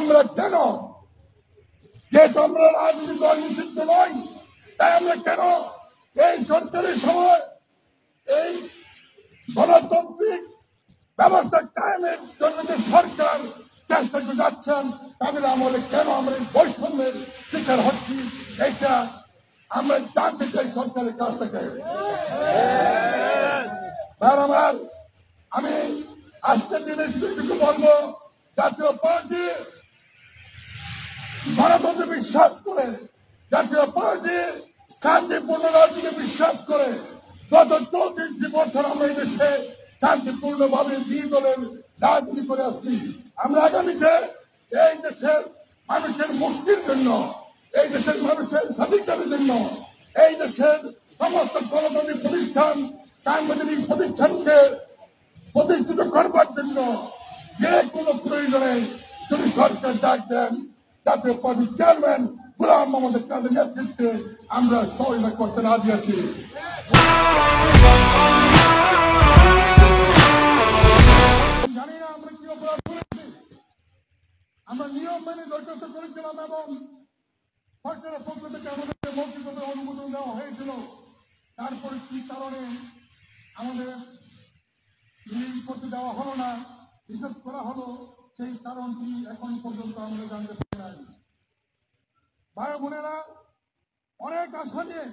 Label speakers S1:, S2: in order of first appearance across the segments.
S1: আমরা কেন, যেহেতু আমরা রাজনৈতিক দল নিষিদ্ধ নয়, তাই আমরা কেন এই সরকারের সময় এই গণতান্ত্রিক ব্যবস্থা কায়েমের জন্য যে সরকার চেষ্টা করে যাচ্ছেন, তাদের আমলে কেন আমরা এই বৈষম্যের শিকার হচ্ছি, এইটা আমরা জানতে চাই সরকারের কাছ থেকে। আমার আমি আজকের দিনে কিছু বলবো, জাতীয় পার্টি গণতন্ত্রে বিশ্বাস করে, জাতীয় পার্টি শান্তিপূর্ণ রাজনীতি বিশ্বাস করে। গত 34 বছর আমরা এই দেশে শান্তিপূর্ণভাবে দুই দলের রাজনীতি করে আসছি। আমরা আগামীতে এই দেশের মানুষের মুক্তির জন্য, এই দেশের মানুষের স্বাধিকারের জন্য, এই দেশের সমস্ত গণতান্ত্রিক প্রতিষ্ঠান, সাংবিধানিক প্রতিষ্ঠানকে প্রতিষ্ঠিত করবার জন্য যে কোনো প্রয়োজনে যদি সরকার ডাক দেন, জাতীয় পার্টির চেয়ারম্যান গোলাম মোহাম্মদ কাদের নেতৃত্বে আমরা সহযোগিতা করতে রাজি আছি। জানি না আমরা কি অপরাধ করেছি, আমরা নিয়ম মেনে দরখাস্ত করেছিলাম এবং সরকারের পক্ষ থেকে আমাদেরকে মৌখিকভাবে অনুমোদন দেওয়া হয়েছিল। তারপরে কি কারণে আমাদের করতে দেওয়া হলো না, নিষেধ করা হলো, সেই কারণটি এখন পর্যন্ত আমরা জানতে পারি নাই। ভাই বোনেরা, অনেক আশা নিয়ে,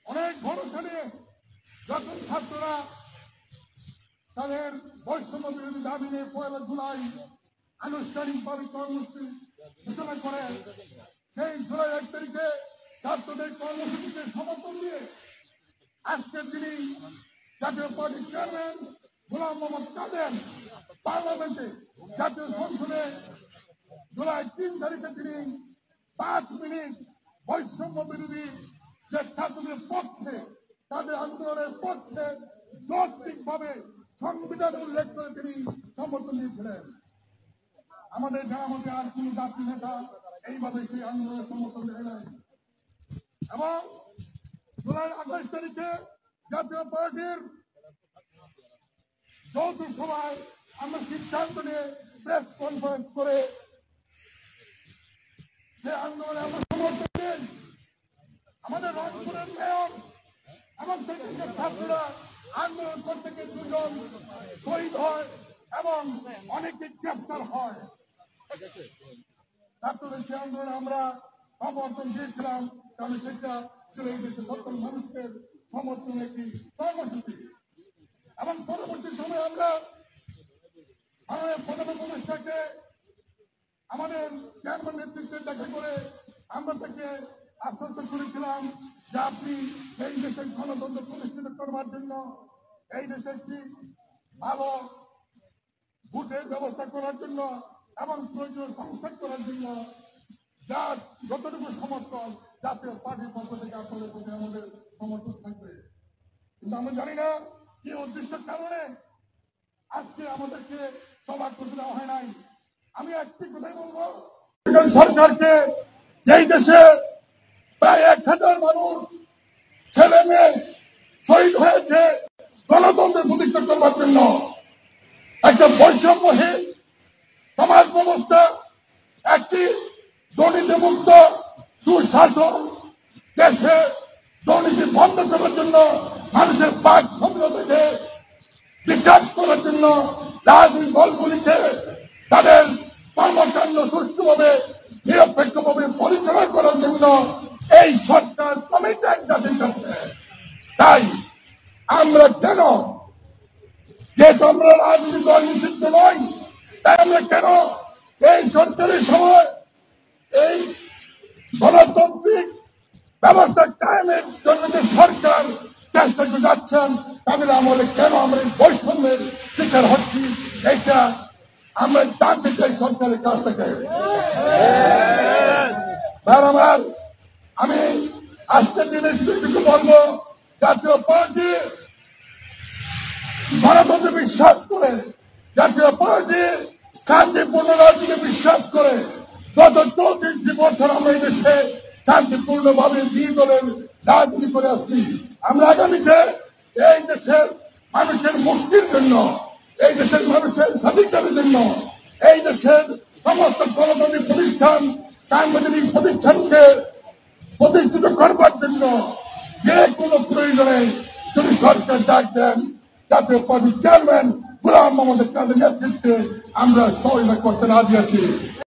S1: অনেক ভরসা নিয়ে যখন ছাত্ররা তাদের বৈষম্য বিরোধী দাবি নিয়ে 1 জুলাই আনুষ্ঠানিকভাবে কর্মসূচি ঘোষণা করে, সেই জুলাই 1 তারিখে ছাত্রদের কর্মসূচিকে সমর্থন দিয়ে আজকের দিনই জাতীয় পার্টির চেয়ারম্যান গোলাম মোহাম্মদ কাদের পার্লামেন্টে জাতীয় সংসদে জুলাই 3 তারিখে তিনি 5 মিনিট বৈষম্য বিরোধী যে ছাত্রদের পক্ষে, তাদের আন্দোলনের পক্ষে যৌক্তিকভাবে সংবিধান উল্লেখ করে তিনি সমর্থন দিয়েছিলেন। আমাদের জানা মতে আর কোন জাতীয় নেতা এইভাবে সেই আন্দোলনের সমর্থন দেয় নাই। এবং জুলাই 28 তারিখে জাতীয় পার্টির যৌথ সভায় আমরা সিদ্ধান্ত নিয়ে প্রেস কনফারেন্স করে যে আন্দোলনে আমরা সমর্থন দিই। আমাদের রংপুরের মেয়র এবং ছাত্ররা আন্দোলন করতে গিয়ে 2 জন শহীদ হয় এবং অনেকে গ্রেফতার হয়। ছাত্রদের সে আন্দোলনে আমরা সমর্থন দিয়েছিলাম, কারণ সেটা ছিল এই দেশের সকল মানুষের সমর্থনের একটি কর্মসূচি। এবং পরবর্তী সময়ে আমরা প্রধান উপদেষ্টাকে আমাদের চেয়ারম্যান নেতৃত্বে দেখা করে আমরা তাকে আশ্বস্ত করেছিলাম যে আপনি এই দেশের গণতন্ত্র প্রতিষ্ঠিত করবার জন্য, এই দেশে একটি ভালো ভোটের ব্যবস্থা করার জন্য এবং প্রয়োজনীয় সংস্কার করার জন্য যার যতটুকু সমর্থন জাতীয় পার্টির পক্ষ থেকে আপনাদের প্রতি আমাদের সমর্থন থাকবে। কিন্তু আমরা জানি না কি উদ্দেশ্যের কারণে আজকে আমাদেরকে সভা করতে দেওয়া হয় নাই। আমি একটি কথাই বলবো, সরকারকে এই দেশে প্রায় 1000 মানুষ, ছেলে মেয়ে শহীদ হয়েছে গণতন্ত্রের প্রতিষ্ঠা করবার জন্য। একটা বৈষম্যহীন সমাজ ব্যবস্থা, একটি দুর্নীতিমুক্ত সুশাসন দেশে দুর্নীতি বন্ধ করার জন্য, মানুষের বাক স্বাধীনতাকে বিকাশ করার জন্য, রাজনৈতিক দলগুলিকে তাদের কর্মকাণ্ড সুষ্ঠুভাবে নিরপেক্ষভাবে পরিচালনা করার জন্য এই সরকার কমিটেড জাতির কাছে। তাই আমরা কেন, যেহেতু আমরা রাজনৈতিক দল নিষিদ্ধ নয়, তাই আমরা কেন এই সরকারের সময় এই গণতান্ত্রিক ব্যবস্থা কায়েমের জন্য যে সরকার চেষ্টা করে যাচ্ছেন, তাদের আমলে কেন আমরা এই বৈষম্যের শিকার হচ্ছি, এইটা আমরা জানতে চাই সরকারের কাছ থেকে। আমার আমি আজকের দিনে কিছু বলবো, জাতীয় পার্টি গণতন্ত্রে বিশ্বাস করে, জাতীয় পার্টি শান্তিপূর্ণ রাজনীতি বিশ্বাস করে। গত 34 বছর আমরা এই দেশে শান্তিপূর্ণভাবে দুই দলের রাজনীতি করে আসছি। আমরা আগামীতে এই দেশের মানুষের মুক্তির জন্য, এই দেশের মানুষের স্বাধিকারের জন্য, এই দেশের সমস্ত গণতান্ত্রিক প্রতিষ্ঠান, সাংবিধানিক প্রতিষ্ঠানকে প্রতিষ্ঠিত করবার জন্য যে কোনো প্রয়োজনে যদি সরকার ডাক দেন, জাতীয় পার্টির চেয়ারম্যান গোলাম মোহাম্মদ কাদের নেতৃত্বে আমরা সহযোগিতা করতে রাজি আছি।